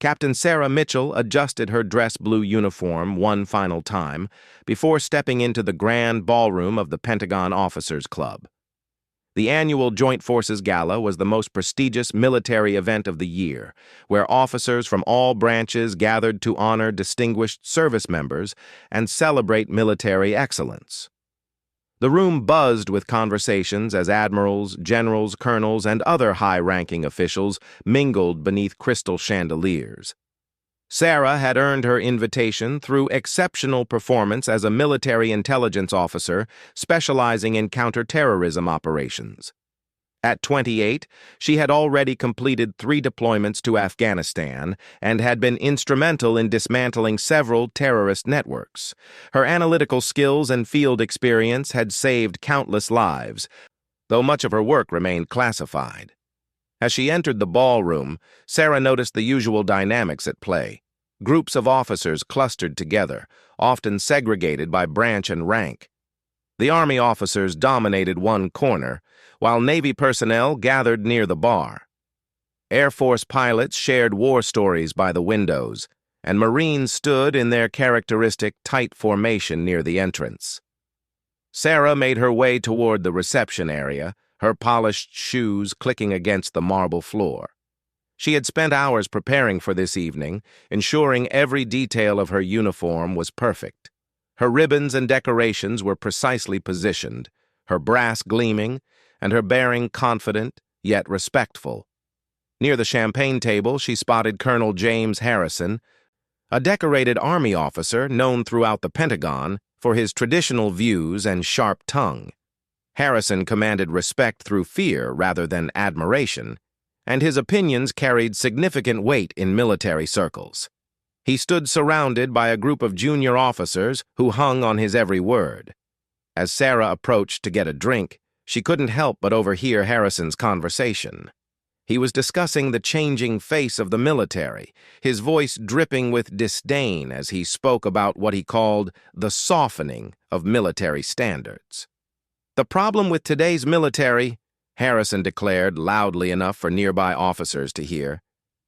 Captain Sarah Mitchell adjusted her dress blue uniform one final time before stepping into the grand ballroom of the Pentagon Officers Club. The annual Joint Forces Gala was the most prestigious military event of the year, where officers from all branches gathered to honor distinguished service members and celebrate military excellence. The room buzzed with conversations as admirals, generals, colonels, and other high-ranking officials mingled beneath crystal chandeliers. Sarah had earned her invitation through exceptional performance as a military intelligence officer specializing in counterterrorism operations. At 28, she had already completed 3 deployments to Afghanistan and had been instrumental in dismantling several terrorist networks. Her analytical skills and field experience had saved countless lives, though much of her work remained classified. As she entered the ballroom, Sarah noticed the usual dynamics at play. Groups of officers clustered together, often segregated by branch and rank. The Army officers dominated one corner, while Navy personnel gathered near the bar. Air Force pilots shared war stories by the windows, and Marines stood in their characteristic tight formation near the entrance. Sarah made her way toward the reception area, her polished shoes clicking against the marble floor. She had spent hours preparing for this evening, ensuring every detail of her uniform was perfect. Her ribbons and decorations were precisely positioned, her brass gleaming, and her bearing confident, yet respectful. Near the champagne table, she spotted Colonel James Harrison, a decorated Army officer known throughout the Pentagon for his traditional views and sharp tongue. Harrison commanded respect through fear rather than admiration, and his opinions carried significant weight in military circles. He stood surrounded by a group of junior officers who hung on his every word. As Sarah approached to get a drink, she couldn't help but overhear Harrison's conversation. He was discussing the changing face of the military, his voice dripping with disdain as he spoke about what he called the softening of military standards. "The problem with today's military," Harrison declared loudly enough for nearby officers to hear,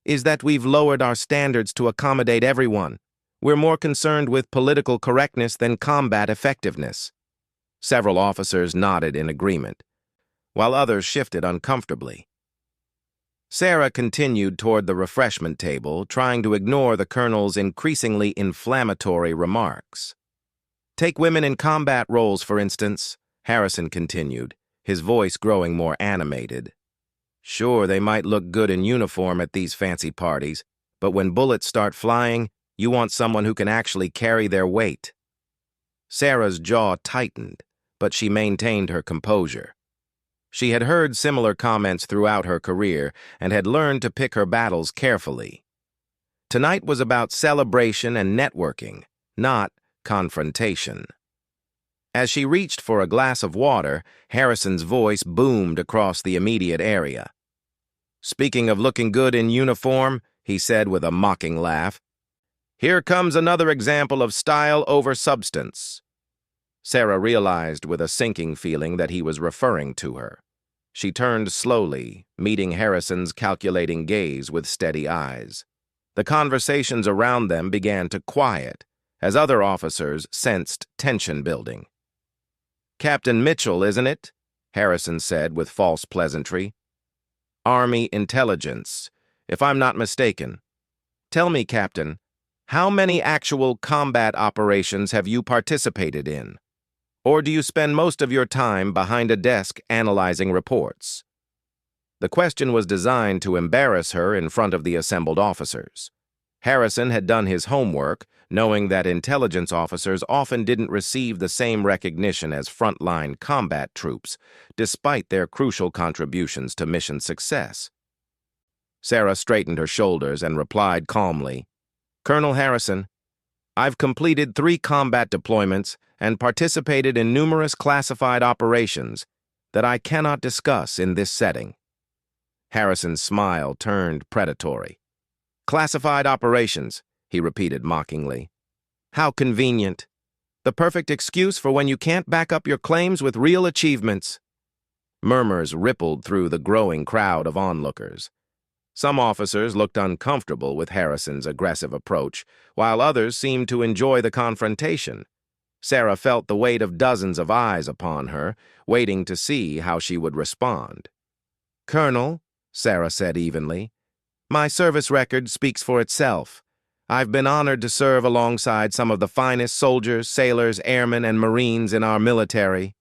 "is that we've lowered our standards to accommodate everyone. We're more concerned with political correctness than combat effectiveness." Several officers nodded in agreement, while others shifted uncomfortably. Sarah continued toward the refreshment table, trying to ignore the colonel's increasingly inflammatory remarks. "Take women in combat roles, for instance," Harrison continued, his voice growing more animated. "Sure, they might look good in uniform at these fancy parties, but when bullets start flying, you want someone who can actually carry their weight." Sarah's jaw tightened, but she maintained her composure. She had heard similar comments throughout her career and had learned to pick her battles carefully. Tonight was about celebration and networking, not confrontation. As she reached for a glass of water, Harrison's voice boomed across the immediate area. "Speaking of looking good in uniform," he said with a mocking laugh, "here comes another example of style over substance." Sarah realized with a sinking feeling that he was referring to her. She turned slowly, meeting Harrison's calculating gaze with steady eyes. The conversations around them began to quiet, as other officers sensed tension building. "Captain Mitchell, isn't it?" Harrison said with false pleasantry. "Army intelligence, if I'm not mistaken. Tell me, Captain, how many actual combat operations have you participated in? Or do you spend most of your time behind a desk analyzing reports?" The question was designed to embarrass her in front of the assembled officers. Harrison had done his homework, knowing that intelligence officers often didn't receive the same recognition as frontline combat troops, despite their crucial contributions to mission success. Sarah straightened her shoulders and replied calmly, "Colonel Harrison, I've completed 3 combat deployments and participated in numerous classified operations that I cannot discuss in this setting." Harrison's smile turned predatory. "Classified operations," he repeated mockingly. "How convenient. The perfect excuse for when you can't back up your claims with real achievements." Murmurs rippled through the growing crowd of onlookers. Some officers looked uncomfortable with Harrison's aggressive approach, while others seemed to enjoy the confrontation. Sarah felt the weight of dozens of eyes upon her, waiting to see how she would respond. "Colonel," Sarah said evenly, "my service record speaks for itself. I've been honored to serve alongside some of the finest soldiers, sailors, airmen, and Marines in our military.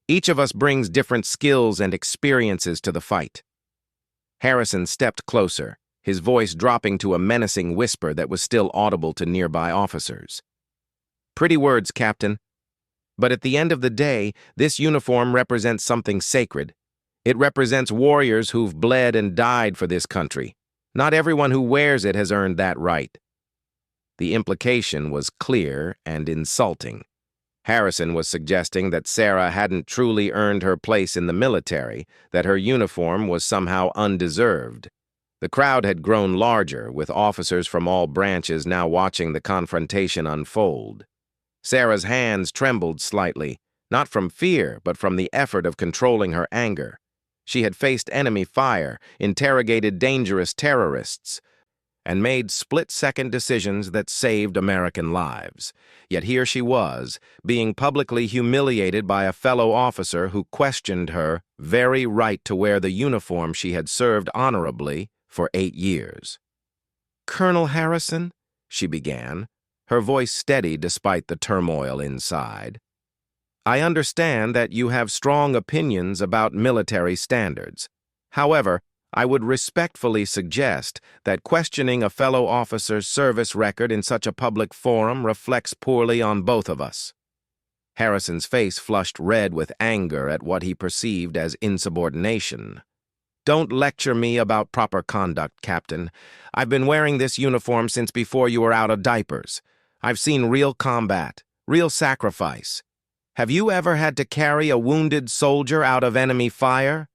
Each of us brings different skills and experiences to the fight." Harrison stepped closer, his voice dropping to a menacing whisper that was still audible to nearby officers. "Pretty words, Captain. But at the end of the day, this uniform represents something sacred. It represents warriors who've bled and died for this country. Not everyone who wears it has earned that right." The implication was clear and insulting. Harrison was suggesting that Sarah hadn't truly earned her place in the military, that her uniform was somehow undeserved. The crowd had grown larger, with officers from all branches now watching the confrontation unfold. Sarah's hands trembled slightly, not from fear, but from the effort of controlling her anger. She had faced enemy fire, interrogated dangerous terrorists, and made split-second decisions that saved American lives. Yet here she was, being publicly humiliated by a fellow officer who questioned her very right to wear the uniform she had served honorably for 8 years. "Colonel Harrison," she began, her voice steady despite the turmoil inside, "I understand that you have strong opinions about military standards. However, I would respectfully suggest that questioning a fellow officer's service record in such a public forum reflects poorly on both of us." Harrison's face flushed red with anger at what he perceived as insubordination. "Don't lecture me about proper conduct, Captain. I've been wearing this uniform since before you were out of diapers. I've seen real combat, real sacrifice. Have you ever had to carry a wounded soldier out of enemy fire?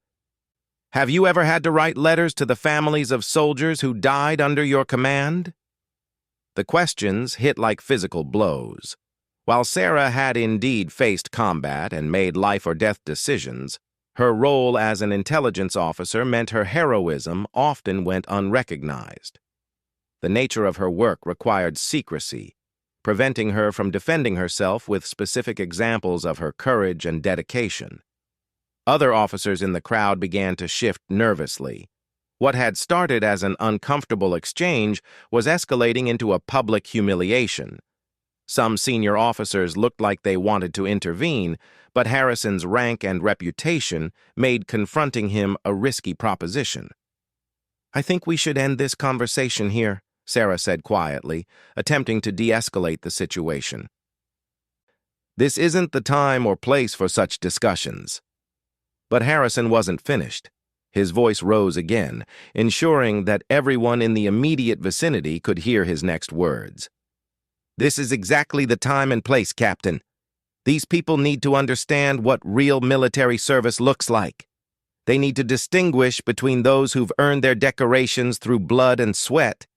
Have you ever had to write letters to the families of soldiers who died under your command?" The questions hit like physical blows. While Sarah had indeed faced combat and made life-or-death decisions, her role as an intelligence officer meant her heroism often went unrecognized. The nature of her work required secrecy, preventing her from defending herself with specific examples of her courage and dedication. Other officers in the crowd began to shift nervously. What had started as an uncomfortable exchange was escalating into a public humiliation. Some senior officers looked like they wanted to intervene, but Harrison's rank and reputation made confronting him a risky proposition. "I think we should end this conversation here," Sarah said quietly, attempting to de-escalate the situation. "This isn't the time or place for such discussions." But Harrison wasn't finished. His voice rose again, ensuring that everyone in the immediate vicinity could hear his next words. "This is exactly the time and place, Captain. These people need to understand what real military service looks like. They need to distinguish between those who've earned their decorations through blood and sweat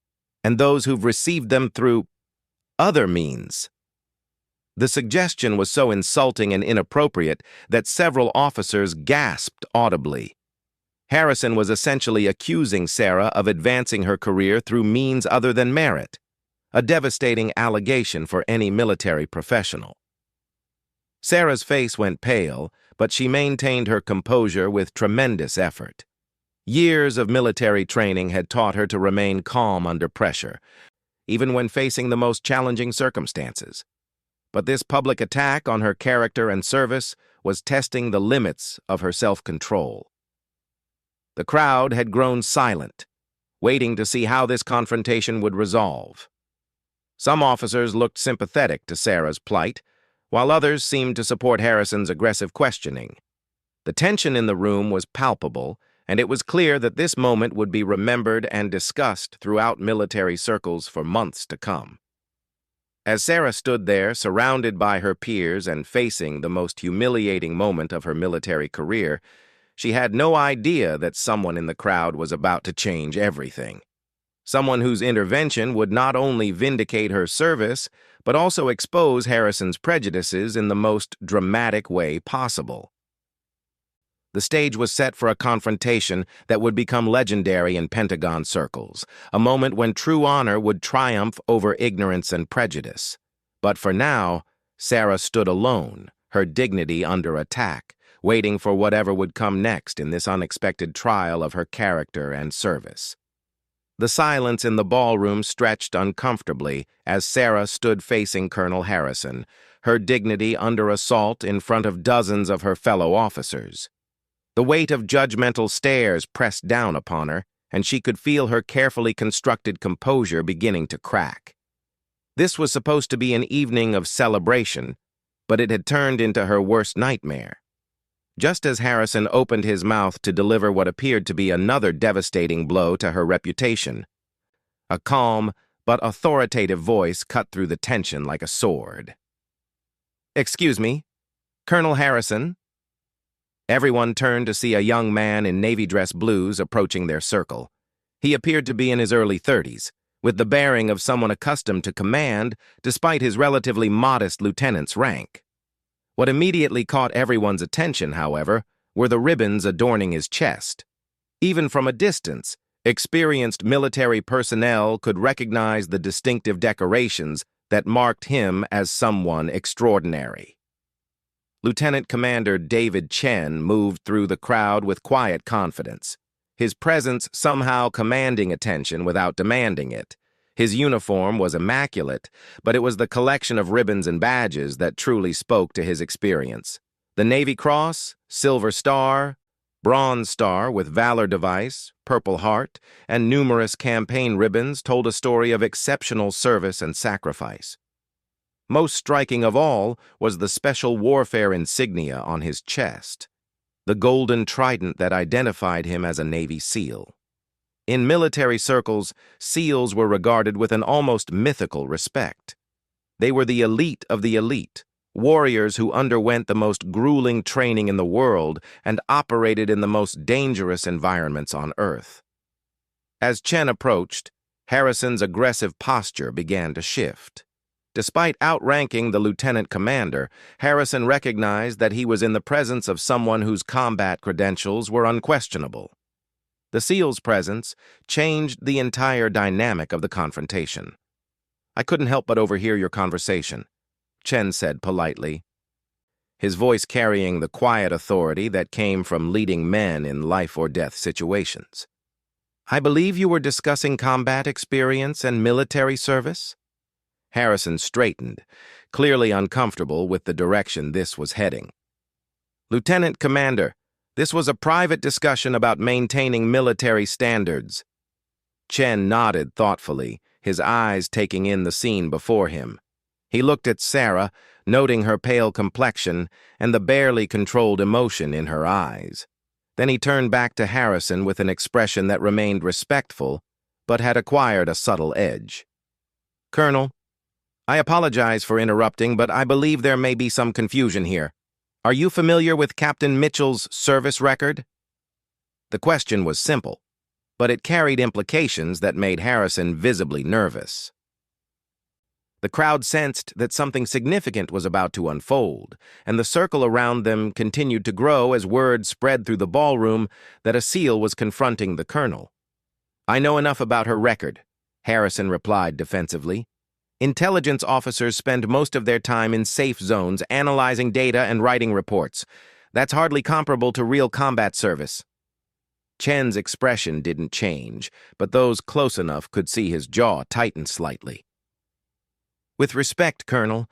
and those who've received them through other means." The suggestion was so insulting and inappropriate that several officers gasped audibly. Harrison was essentially accusing Sarah of advancing her career through means other than merit, a devastating allegation for any military professional. Sarah's face went pale, but she maintained her composure with tremendous effort. Years of military training had taught her to remain calm under pressure, even when facing the most challenging circumstances. But this public attack on her character and service was testing the limits of her self-control. The crowd had grown silent, waiting to see how this confrontation would resolve. Some officers looked sympathetic to Sarah's plight, while others seemed to support Harrison's aggressive questioning. The tension in the room was palpable, and it was clear that this moment would be remembered and discussed throughout military circles for months to come. As Sarah stood there, surrounded by her peers and facing the most humiliating moment of her military career, she had no idea that someone in the crowd was about to change everything. Someone whose intervention would not only vindicate her service, but also expose Harrison's prejudices in the most dramatic way possible. The stage was set for a confrontation that would become legendary in Pentagon circles, a moment when true honor would triumph over ignorance and prejudice. But for now, Sarah stood alone, her dignity under attack, waiting for whatever would come next in this unexpected trial of her character and service. The silence in the ballroom stretched uncomfortably as Sarah stood facing Colonel Harrison, her dignity under assault in front of dozens of her fellow officers. The weight of judgmental stares pressed down upon her, and she could feel her carefully constructed composure beginning to crack. This was supposed to be an evening of celebration, but it had turned into her worst nightmare. Just as Harrison opened his mouth to deliver what appeared to be another devastating blow to her reputation, a calm but authoritative voice cut through the tension like a sword. "Excuse me, Colonel Harrison?" Everyone turned to see a young man in navy dress blues approaching their circle. He appeared to be in his early 30s, with the bearing of someone accustomed to command despite his relatively modest lieutenant's rank. What immediately caught everyone's attention, however, were the ribbons adorning his chest. Even from a distance, experienced military personnel could recognize the distinctive decorations that marked him as someone extraordinary. Lieutenant Commander David Chen moved through the crowd with quiet confidence, his presence somehow commanding attention without demanding it. His uniform was immaculate, but it was the collection of ribbons and badges that truly spoke to his experience. The Navy Cross, Silver Star, Bronze Star with Valor Device, Purple Heart, and numerous campaign ribbons told a story of exceptional service and sacrifice. Most striking of all was the special warfare insignia on his chest, the golden trident that identified him as a Navy SEAL. In military circles, SEALs were regarded with an almost mythical respect. They were the elite of the elite, warriors who underwent the most grueling training in the world and operated in the most dangerous environments on Earth. As Chen approached, Harrison's aggressive posture began to shift. Despite outranking the lieutenant commander, Harrison recognized that he was in the presence of someone whose combat credentials were unquestionable. The SEAL's presence changed the entire dynamic of the confrontation. "I couldn't help but overhear your conversation," Chen said politely, his voice carrying the quiet authority that came from leading men in life-or-death situations. "I believe you were discussing combat experience and military service?" Harrison straightened, clearly uncomfortable with the direction this was heading. "Lieutenant Commander, this was a private discussion about maintaining military standards." Chen nodded thoughtfully, his eyes taking in the scene before him. He looked at Sarah, noting her pale complexion and the barely controlled emotion in her eyes. Then he turned back to Harrison with an expression that remained respectful, but had acquired a subtle edge. "Colonel, I apologize for interrupting, but I believe there may be some confusion here. Are you familiar with Captain Mitchell's service record?" The question was simple, but it carried implications that made Harrison visibly nervous. The crowd sensed that something significant was about to unfold, and the circle around them continued to grow as word spread through the ballroom that a SEAL was confronting the colonel. "I know enough about her record," Harrison replied defensively. "Intelligence officers spend most of their time in safe zones analyzing data and writing reports. That's hardly comparable to real combat service." Chen's expression didn't change, but those close enough could see his jaw tighten slightly. "With respect, Colonel,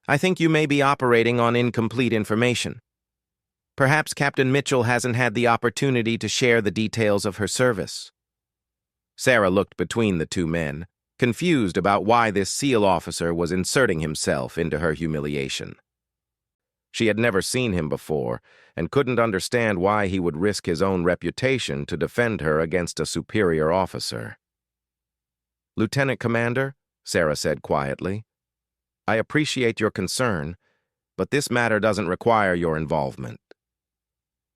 I think you may be operating on incomplete information. Perhaps Captain Mitchell hasn't had the opportunity to share the details of her service." Sarah looked between the two men, confused about why this SEAL officer was inserting himself into her humiliation. She had never seen him before and couldn't understand why he would risk his own reputation to defend her against a superior officer. "Lieutenant Commander," Sarah said quietly, "I appreciate your concern, but this matter doesn't require your involvement."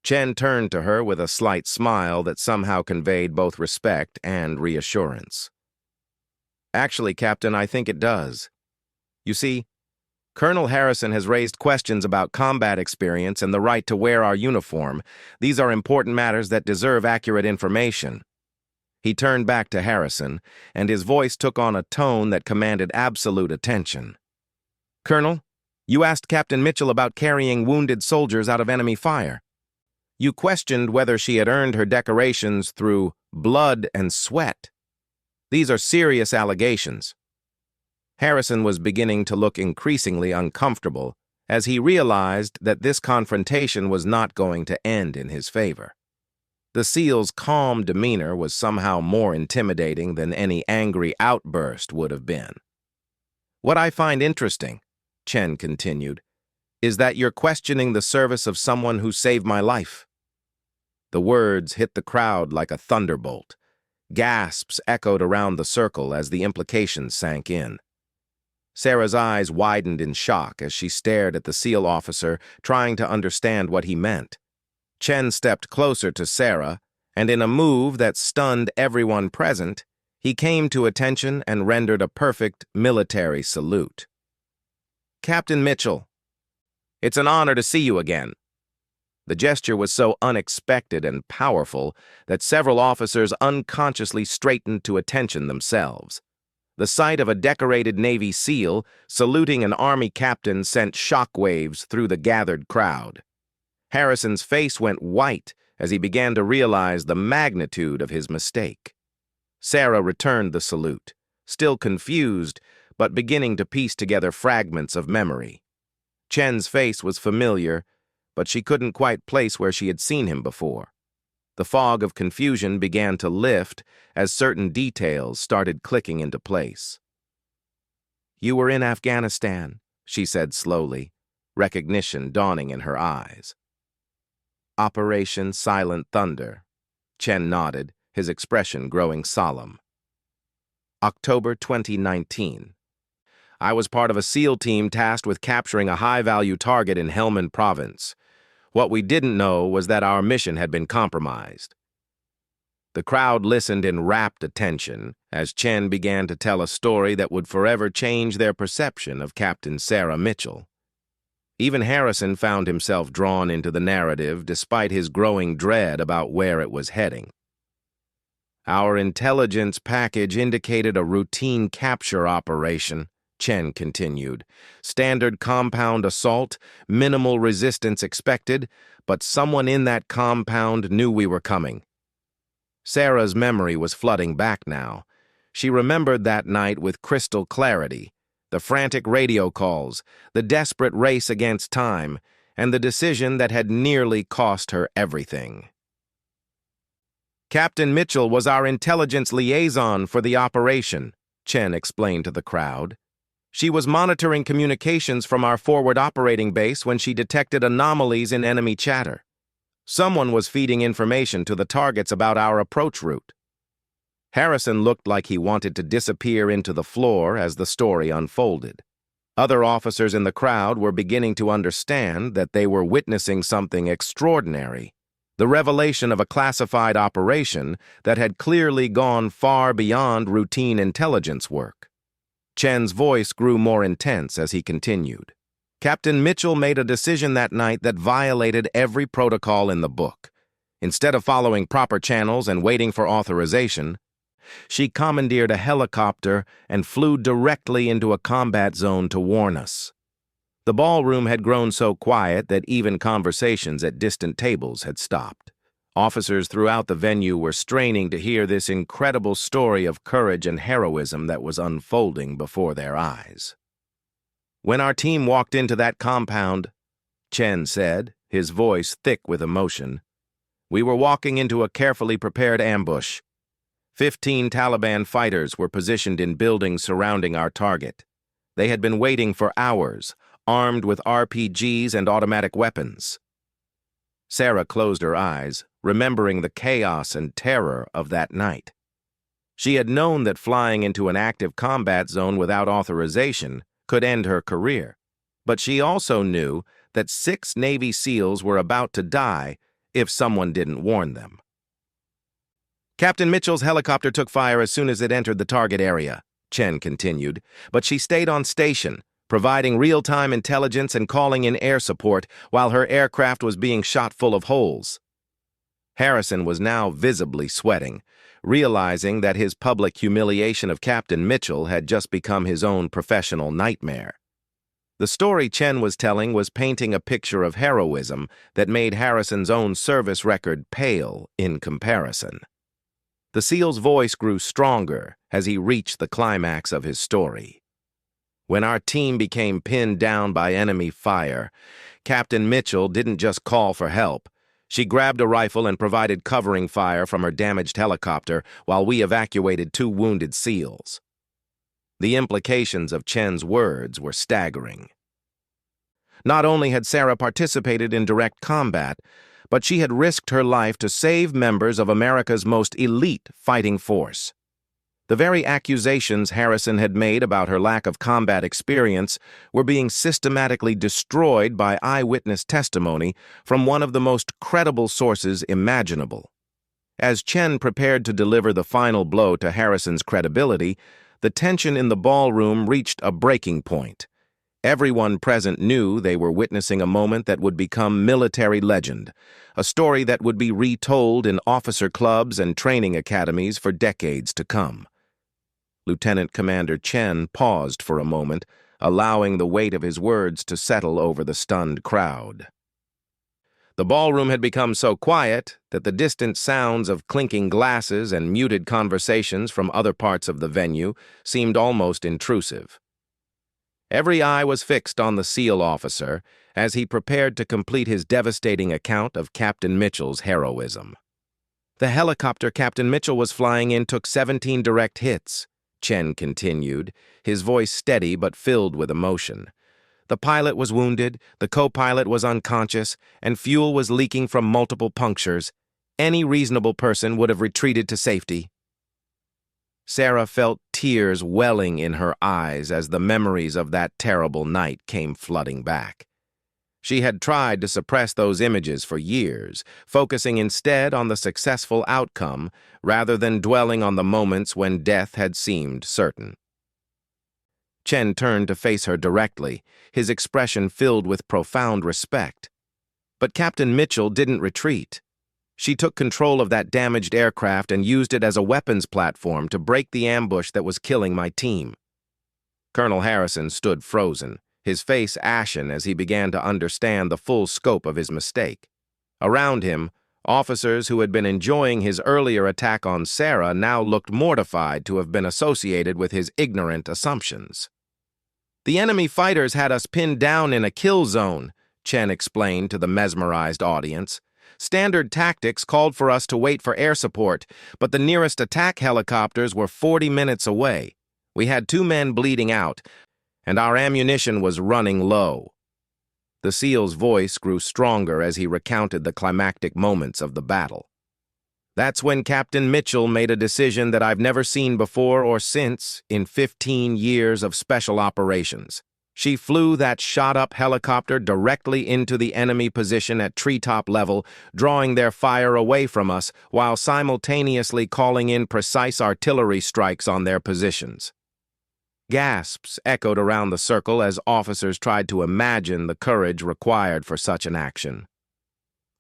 Chen turned to her with a slight smile that somehow conveyed both respect and reassurance. "Actually, Captain, I think it does. You see, Colonel Harrison has raised questions about combat experience and the right to wear our uniform. These are important matters that deserve accurate information." He turned back to Harrison, and his voice took on a tone that commanded absolute attention. "Colonel, you asked Captain Mitchell about carrying wounded soldiers out of enemy fire. You questioned whether she had earned her decorations through blood and sweat. These are serious allegations." Harrison was beginning to look increasingly uncomfortable as he realized that this confrontation was not going to end in his favor. The SEAL's calm demeanor was somehow more intimidating than any angry outburst would have been. "What I find interesting," Chen continued, "is that you're questioning the service of someone who saved my life." The words hit the crowd like a thunderbolt. Gasps echoed around the circle as the implications sank in. Sarah's eyes widened in shock as she stared at the SEAL officer, trying to understand what he meant. Chen stepped closer to Sarah, and in a move that stunned everyone present, he came to attention and rendered a perfect military salute. "Captain Mitchell, it's an honor to see you again." The gesture was so unexpected and powerful that several officers unconsciously straightened to attention themselves. The sight of a decorated Navy SEAL saluting an Army captain sent shockwaves through the gathered crowd. Harrison's face went white as he began to realize the magnitude of his mistake. Sarah returned the salute, still confused, but beginning to piece together fragments of memory. Chen's face was familiar, but she couldn't quite place where she had seen him before. The fog of confusion began to lift as certain details started clicking into place. "You were in Afghanistan," she said slowly, recognition dawning in her eyes. "Operation Silent Thunder." Chen nodded, his expression growing solemn. "October 2019. I was part of a SEAL team tasked with capturing a high-value target in Helmand Province. What we didn't know was that our mission had been compromised." The crowd listened in rapt attention as Chen began to tell a story that would forever change their perception of Captain Sarah Mitchell. Even Harrison found himself drawn into the narrative despite his growing dread about where it was heading. "Our intelligence package indicated a routine capture operation," Chen continued. "Standard compound assault, minimal resistance expected, but someone in that compound knew we were coming." Sarah's memory was flooding back now. She remembered that night with crystal clarity. The frantic radio calls, the desperate race against time, and the decision that had nearly cost her everything. "Captain Mitchell was our intelligence liaison for the operation," Chen explained to the crowd. "She was monitoring communications from our forward operating base when she detected anomalies in enemy chatter. Someone was feeding information to the targets about our approach route." Harrison looked like he wanted to disappear into the floor as the story unfolded. Other officers in the crowd were beginning to understand that they were witnessing something extraordinary, the revelation of a classified operation that had clearly gone far beyond routine intelligence work. Chen's voice grew more intense as he continued. "Captain Mitchell made a decision that night that violated every protocol in the book. Instead of following proper channels and waiting for authorization, she commandeered a helicopter and flew directly into a combat zone to warn us. The ballroom had grown so quiet that even conversations at distant tables had stopped. Officers throughout the venue were straining to hear this incredible story of courage and heroism that was unfolding before their eyes. When our team walked into that compound, Chen said, his voice thick with emotion, we were walking into a carefully prepared ambush. 15 Taliban fighters were positioned in buildings surrounding our target. They had been waiting for hours, armed with RPGs and automatic weapons. Sarah closed her eyes, remembering the chaos and terror of that night. She had known that flying into an active combat zone without authorization could end her career, but she also knew that 6 Navy SEALs were about to die if someone didn't warn them. Captain Mitchell's helicopter took fire as soon as it entered the target area, Chen continued, but she stayed on station, providing real-time intelligence and calling in air support while her aircraft was being shot full of holes. Harrison was now visibly sweating, realizing that his public humiliation of Captain Mitchell had just become his own professional nightmare. The story Chen was telling was painting a picture of heroism that made Harrison's own service record pale in comparison. The SEAL's voice grew stronger as he reached the climax of his story. When our team became pinned down by enemy fire, Captain Mitchell didn't just call for help. She grabbed a rifle and provided covering fire from her damaged helicopter while we evacuated 2 wounded SEALs. The implications of Chen's words were staggering. Not only had Sarah participated in direct combat, but she had risked her life to save members of America's most elite fighting force. The very accusations Harrison had made about her lack of combat experience were being systematically destroyed by eyewitness testimony from one of the most credible sources imaginable. As Chen prepared to deliver the final blow to Harrison's credibility, the tension in the ballroom reached a breaking point. Everyone present knew they were witnessing a moment that would become military legend, a story that would be retold in officer clubs and training academies for decades to come. Lieutenant Commander Chen paused for a moment, allowing the weight of his words to settle over the stunned crowd. The ballroom had become so quiet that the distant sounds of clinking glasses and muted conversations from other parts of the venue seemed almost intrusive. Every eye was fixed on the SEAL officer as he prepared to complete his devastating account of Captain Mitchell's heroism. The helicopter Captain Mitchell was flying in took 17 direct hits, Chen continued, his voice steady but filled with emotion. The pilot was wounded, the co-pilot was unconscious, and fuel was leaking from multiple punctures. Any reasonable person would have retreated to safety. Sarah felt tears welling in her eyes as the memories of that terrible night came flooding back. She had tried to suppress those images for years, focusing instead on the successful outcome rather than dwelling on the moments when death had seemed certain. Chen turned to face her directly, his expression filled with profound respect. But Captain Mitchell didn't retreat. She took control of that damaged aircraft and used it as a weapons platform to break the ambush that was killing my team. Colonel Harrison stood frozen, his face ashen as he began to understand the full scope of his mistake. Around him, officers who had been enjoying his earlier attack on Sarah now looked mortified to have been associated with his ignorant assumptions. "The enemy fighters had us pinned down in a kill zone," Chen explained to the mesmerized audience. "Standard tactics called for us to wait for air support, but the nearest attack helicopters were 40 minutes away. We had 2 men bleeding out, and our ammunition was running low." The SEAL's voice grew stronger as he recounted the climactic moments of the battle. "That's when Captain Mitchell made a decision that I've never seen before or since in 15 years of special operations. She flew that shot-up helicopter directly into the enemy position at treetop level, drawing their fire away from us while simultaneously calling in precise artillery strikes on their positions." Gasps echoed around the circle as officers tried to imagine the courage required for such an action.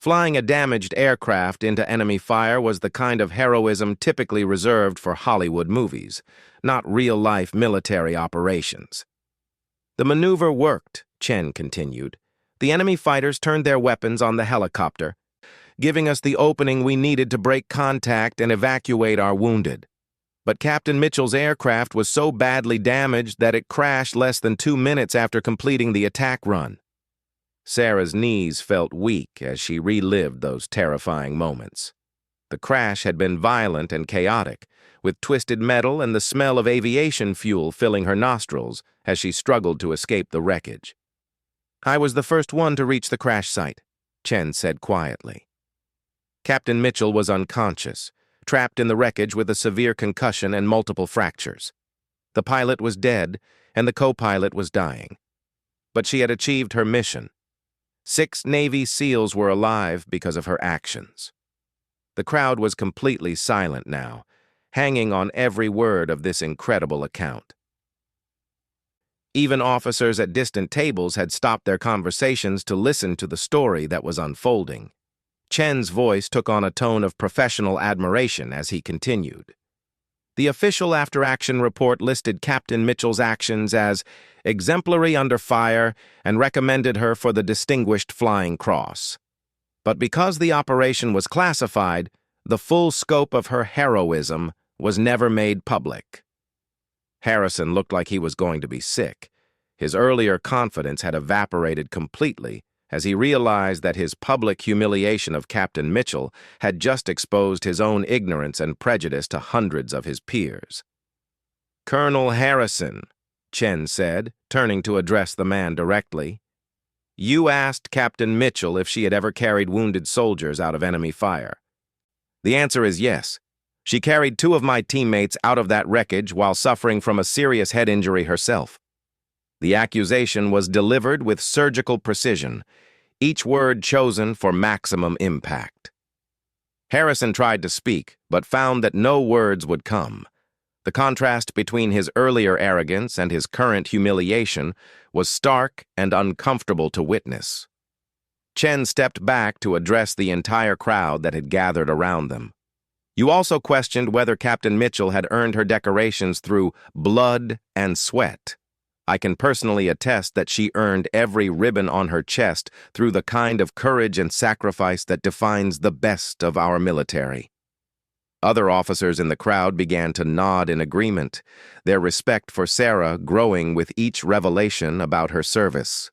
Flying a damaged aircraft into enemy fire was the kind of heroism typically reserved for Hollywood movies, not real-life military operations. "The maneuver worked," Chen continued. "The enemy fighters turned their weapons on the helicopter, giving us the opening we needed to break contact and evacuate our wounded. But Captain Mitchell's aircraft was so badly damaged that it crashed less than 2 minutes after completing the attack run." Sarah's knees felt weak as she relived those terrifying moments. The crash had been violent and chaotic, with twisted metal and the smell of aviation fuel filling her nostrils as she struggled to escape the wreckage. "I was the first one to reach the crash site," Chen said quietly. Captain Mitchell was unconscious, trapped in the wreckage with a severe concussion and multiple fractures. The pilot was dead, and the co-pilot was dying. But she had achieved her mission. 6 Navy SEALs were alive because of her actions. The crowd was completely silent now, hanging on every word of this incredible account. Even officers at distant tables had stopped their conversations to listen to the story that was unfolding. Chen's voice took on a tone of professional admiration as he continued. The official after-action report listed Captain Mitchell's actions as exemplary under fire and recommended her for the Distinguished Flying Cross. But because the operation was classified, the full scope of her heroism was never made public. Harrison looked like he was going to be sick. His earlier confidence had evaporated completely as he realized that his public humiliation of Captain Mitchell had just exposed his own ignorance and prejudice to hundreds of his peers. "Colonel Harrison," Chen said, turning to address the man directly, "you asked Captain Mitchell if she had ever carried wounded soldiers out of enemy fire. The answer is yes. She carried 2 of my teammates out of that wreckage while suffering from a serious head injury herself." The accusation was delivered with surgical precision, each word chosen for maximum impact. Harrison tried to speak, but found that no words would come. The contrast between his earlier arrogance and his current humiliation was stark and uncomfortable to witness. Chen stepped back to address the entire crowd that had gathered around them. "You also questioned whether Captain Mitchell had earned her decorations through blood and sweat. I can personally attest that she earned every ribbon on her chest through the kind of courage and sacrifice that defines the best of our military." Other officers in the crowd began to nod in agreement, their respect for Sarah growing with each revelation about her service.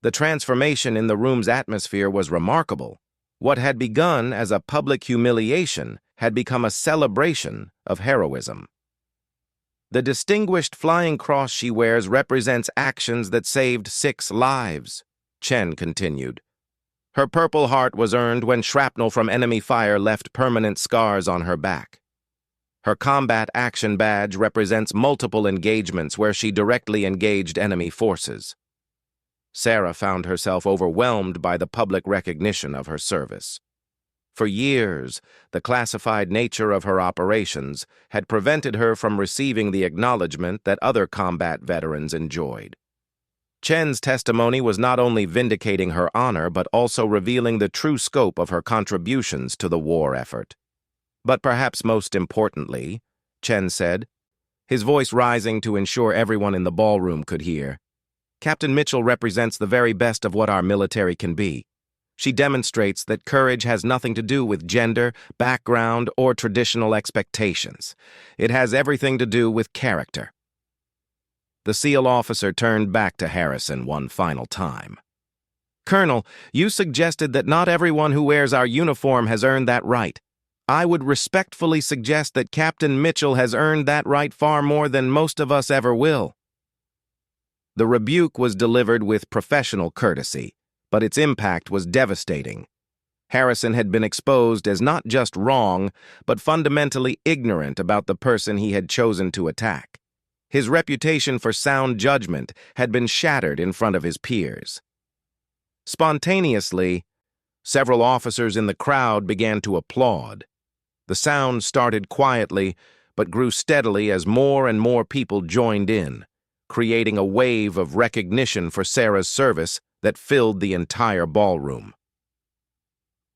The transformation in the room's atmosphere was remarkable. What had begun as a public humiliation had become a celebration of heroism. "The Distinguished Flying Cross she wears represents actions that saved 6 lives," Chen continued. "Her Purple Heart was earned when shrapnel from enemy fire left permanent scars on her back. Her Combat Action Badge represents multiple engagements where she directly engaged enemy forces." Sarah found herself overwhelmed by the public recognition of her service. For years, the classified nature of her operations had prevented her from receiving the acknowledgement that other combat veterans enjoyed. Chen's testimony was not only vindicating her honor but also revealing the true scope of her contributions to the war effort. "But perhaps most importantly," Chen said, his voice rising to ensure everyone in the ballroom could hear, "Captain Mitchell represents the very best of what our military can be. She demonstrates that courage has nothing to do with gender, background, or traditional expectations. It has everything to do with character." The SEAL officer turned back to Harrison one final time. "Colonel, you suggested that not everyone who wears our uniform has earned that right. I would respectfully suggest that Captain Mitchell has earned that right far more than most of us ever will." The rebuke was delivered with professional courtesy, but its impact was devastating. Harrison had been exposed as not just wrong, but fundamentally ignorant about the person he had chosen to attack. His reputation for sound judgment had been shattered in front of his peers. Spontaneously, several officers in the crowd began to applaud. The sound started quietly, but grew steadily as more and more people joined in, creating a wave of recognition for Sarah's service that filled the entire ballroom.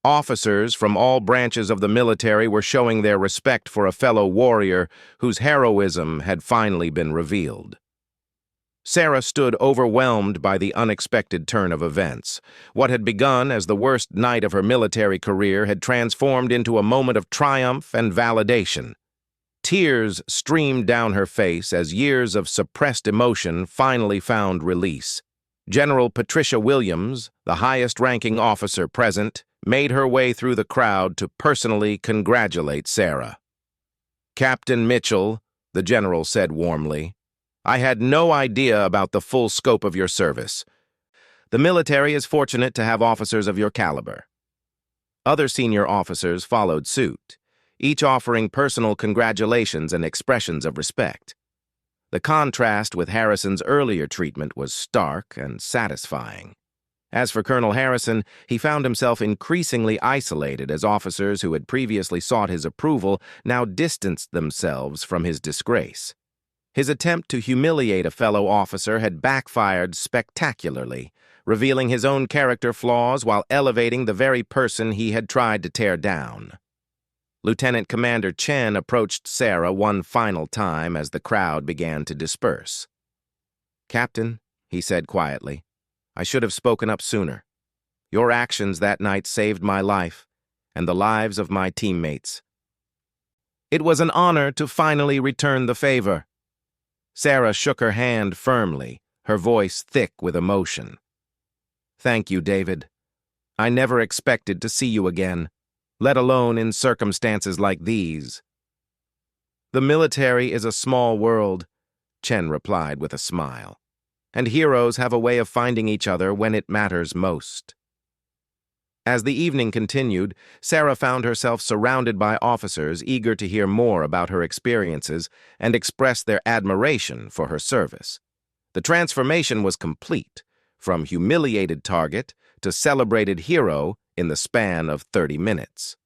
Officers from all branches of the military were showing their respect for a fellow warrior whose heroism had finally been revealed. Sarah stood overwhelmed by the unexpected turn of events. What had begun as the worst night of her military career had transformed into a moment of triumph and validation. Tears streamed down her face as years of suppressed emotion finally found release. General Patricia Williams, the highest-ranking officer present, made her way through the crowd to personally congratulate Sarah. "Captain Mitchell," the general said warmly, "I had no idea about the full scope of your service. The military is fortunate to have officers of your caliber." Other senior officers followed suit, each offering personal congratulations and expressions of respect. The contrast with Harrison's earlier treatment was stark and satisfying. As for Colonel Harrison, he found himself increasingly isolated as officers who had previously sought his approval now distanced themselves from his disgrace. His attempt to humiliate a fellow officer had backfired spectacularly, revealing his own character flaws while elevating the very person he had tried to tear down. Lieutenant Commander Chen approached Sarah one final time as the crowd began to disperse. "Captain," he said quietly, "I should have spoken up sooner. Your actions that night saved my life and the lives of my teammates." It was an honor to finally return the favor. Sarah shook her hand firmly, her voice thick with emotion. "Thank you, David. I never expected to see you again, let alone in circumstances like these." "The military is a small world," Chen replied with a smile, "and heroes have a way of finding each other when it matters most." As the evening continued, Sarah found herself surrounded by officers eager to hear more about her experiences and express their admiration for her service. The transformation was complete, from humiliated target to celebrated hero in the span of 30 minutes.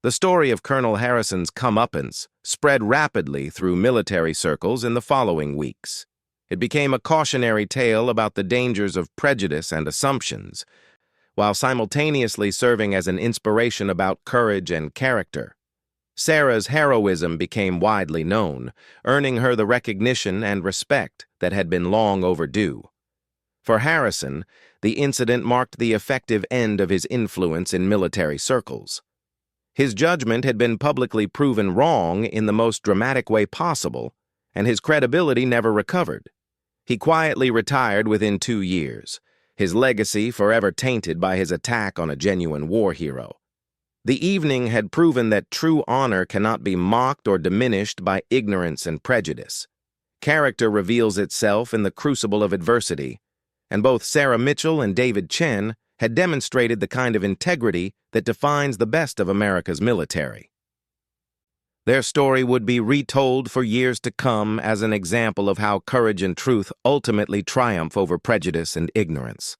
The story of Colonel Harrison's comeuppance spread rapidly through military circles in the following weeks. It became a cautionary tale about the dangers of prejudice and assumptions, while simultaneously serving as an inspiration about courage and character. Sarah's heroism became widely known, earning her the recognition and respect that had been long overdue. For Harrison, the incident marked the effective end of his influence in military circles. His judgment had been publicly proven wrong in the most dramatic way possible, and his credibility never recovered. He quietly retired within 2 years, his legacy forever tainted by his attack on a genuine war hero. The evening had proven that true honor cannot be mocked or diminished by ignorance and prejudice. Character reveals itself in the crucible of adversity, and both Sarah Mitchell and David Chen had demonstrated the kind of integrity that defines the best of America's military. Their story would be retold for years to come as an example of how courage and truth ultimately triumph over prejudice and ignorance.